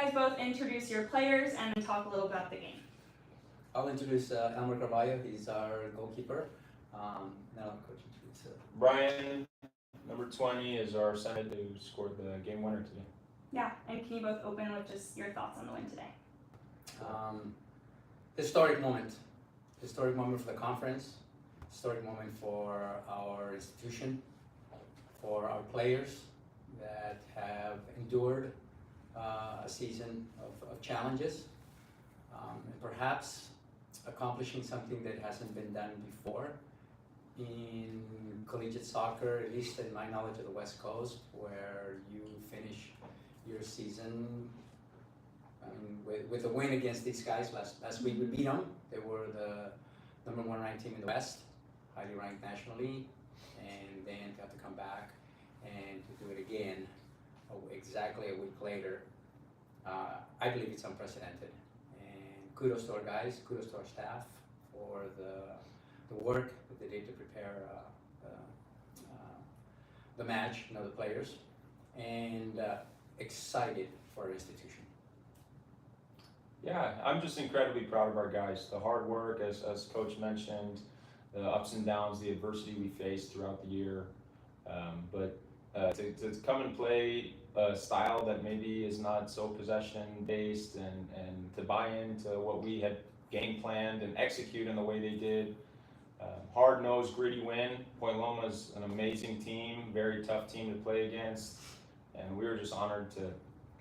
guys both introduce your players and then talk a little about the game. I'll introduce Elmer Carvalho. He's our goalkeeper. Now Coach introduce Brian, number 20, is our center who scored the game winner today. Yeah, and can you both open with just your thoughts on the win today? Historic moment. Historic moment for the conference. Historic moment for our institution, for our players that have endured a season of challenges, and perhaps accomplishing something that hasn't been done before in collegiate soccer, at least in my knowledge of the West Coast, where you finish your season with a win against these guys. Last week we beat them. They were the #1 ranked team in the West, highly ranked nationally, and then to have to come back and to do it again exactly a week later. I believe it's unprecedented, and kudos to our guys, kudos to our staff for the work that they did to prepare the match, the players, and excited for our institution. Yeah, I'm just incredibly proud of our guys. The hard work, as Coach mentioned, the ups and downs, the adversity we faced throughout the year. But to come and play a style that maybe is not so possession-based and to buy into what we had game planned and execute in the way they did. Hard-nosed, gritty win. Point Loma's an amazing team, very tough team to play against, and we were just honored to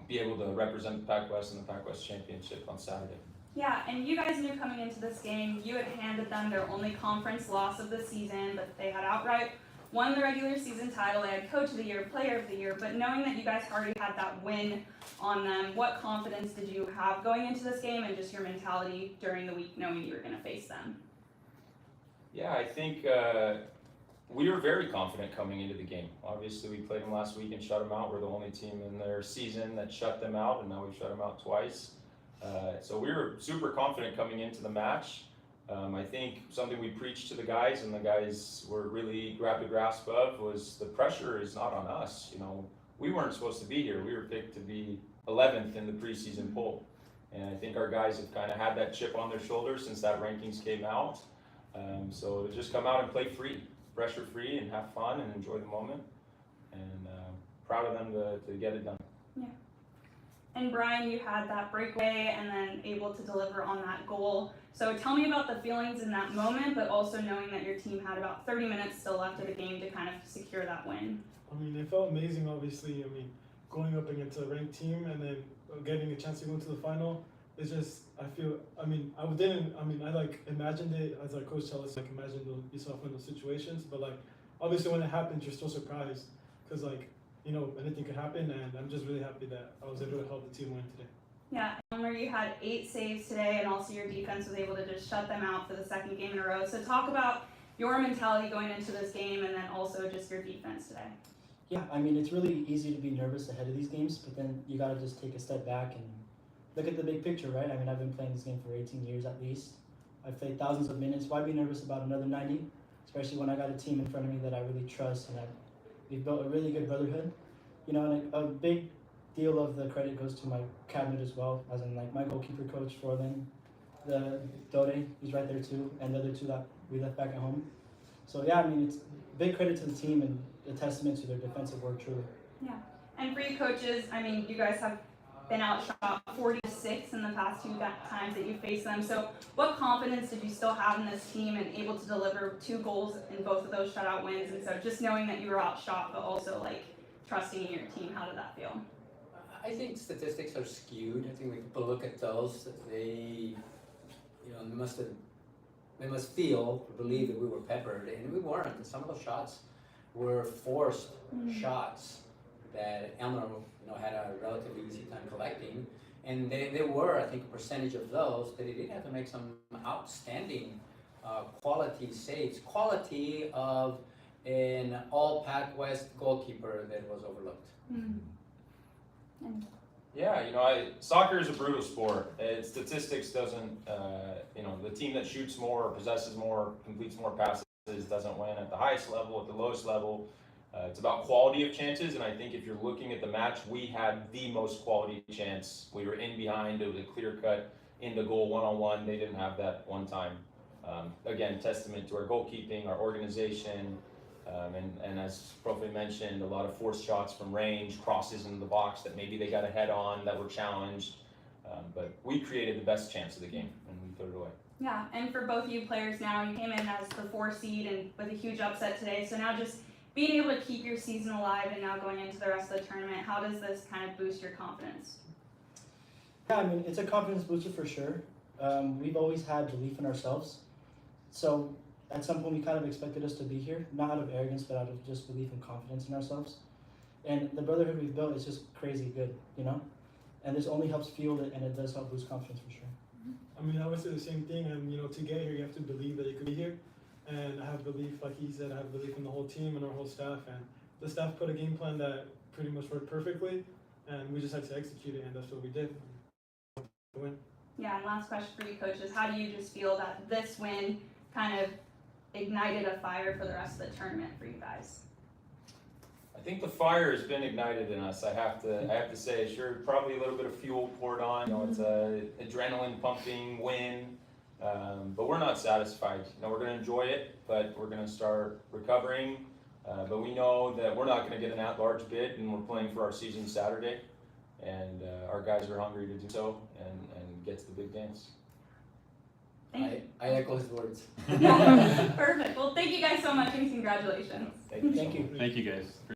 be able to represent the Pac-West in the Pac-West Championship on Saturday. Yeah, and you guys knew coming into this game, you had handed them their only conference loss of the season, but they had outright won the regular season title. They had Coach of the Year, Player of the Year, but knowing that you guys already had that win on them, what confidence did you have going into this game and just your mentality during the week knowing you were going to face them? Yeah, I think we were very confident coming into the game. Obviously, we played them last week and shut them out. We're the only team in their season that shut them out, and now we've shut them out twice. So we were super confident coming into the match. I think something we preached to the guys, and the guys were really grabbed a grasp of, was the pressure is not on us. We weren't supposed to be here. We were picked to be 11th in the preseason poll, and I think our guys have kind of had that chip on their shoulder since that rankings came out. So to just come out and play free, pressure free, and have fun and enjoy the moment, and proud of them to get it done. Yeah. And Brian, you had that breakaway and then able to deliver on that goal. So tell me about the feelings in that moment, but also knowing that your team had about 30 minutes still left of the game to kind of secure that win. It felt amazing, obviously. Going up against a ranked team and then getting a chance to go into the final. It's just, I imagined it, as like Coach tell us, imagine yourself in those situations, but obviously when it happens, you're still surprised, because anything could happen, and I'm just really happy that I was able to help the team win today. Yeah, Elmer, you had 8 saves today, and also your defense was able to just shut them out for the second game in a row. So talk about your mentality going into this game, and then also just your defense today. Yeah, it's really easy to be nervous ahead of these games, but then you got to just take a step back and look at the big picture, right? I've been playing this game for 18 years at least. I've played thousands of minutes. Why be nervous about another 90? Especially when I got a team in front of me that I really trust, and we've built a really good brotherhood. And a big deal of the credit goes to my cabinet as well, as in my goalkeeper coach, Forlin, the Dode, he's right there too, and the other 2 that we left back at home. So yeah, it's big credit to the team and a testament to their defensive work, truly. Yeah, and for you coaches, you guys have been outshot 40-6 in the past 2 times that you faced them. So what confidence did you still have in this team and able to deliver 2 goals in both of those shutout wins? And so just knowing that you were outshot, but also trusting in your team, how did that feel? I think statistics are skewed. I think when people look at those, they must feel or believe that we were peppered, and we weren't. Some of those shots were forced shots that Elmer had a relatively easy time collecting, and there were, I think, a percentage of those that he did have to make some outstanding quality saves, quality of an all Pac-West goalkeeper that was overlooked. Yeah, soccer is a brutal sport. Statistics doesn't, the team that shoots more, or possesses more, completes more passes doesn't win at the highest level, at the lowest level. It's about quality of chances, and I think if you're looking at the match, we had the most quality chance. We were in behind, it was a clear cut in the goal one-on-one. They didn't have that one time. Again, testament to our goalkeeping, our organization, and as Profe mentioned, a lot of forced shots from range, crosses into the box that maybe they got a head on that were challenged. But we created the best chance of the game, and we put it away. Yeah, and for both of you players now, you came in as the 4 seed and with a huge upset today. So now just being able to keep your season alive and now going into the rest of the tournament, how does this kind of boost your confidence? Yeah, I mean, it's a confidence booster for sure. We've always had belief in ourselves. So at some point, we kind of expected us to be here, not out of arrogance, but out of just belief and confidence in ourselves. And the brotherhood we've built is just crazy good, you know? And this only helps fuel it, and it does help boost confidence for sure. I mean, I would say the same thing. And you know, to get here, you have to believe that you could be here. And I have belief, like he said, I have belief in the whole team and our whole staff. And the staff put a game plan that pretty much worked perfectly, and we just had to execute it, and that's what we did. To win. Yeah, and last question for you coaches, how do you just feel that this win kind of ignited a fire for the rest of the tournament for you guys? I think the fire has been ignited in us. I have to say, sure, probably a little bit of fuel poured on. You know, it's a adrenaline pumping win, but we're not satisfied. You know, we're going to enjoy it, but we're going to start recovering. But we know that we're not going to get an at-large bid, and we're playing for our season Saturday, and our guys are hungry to do so and get to the big dance. Thank I echo his words. you. Perfect. Well, thank you guys so much and congratulations. Thank you. Thank you. Thank you guys.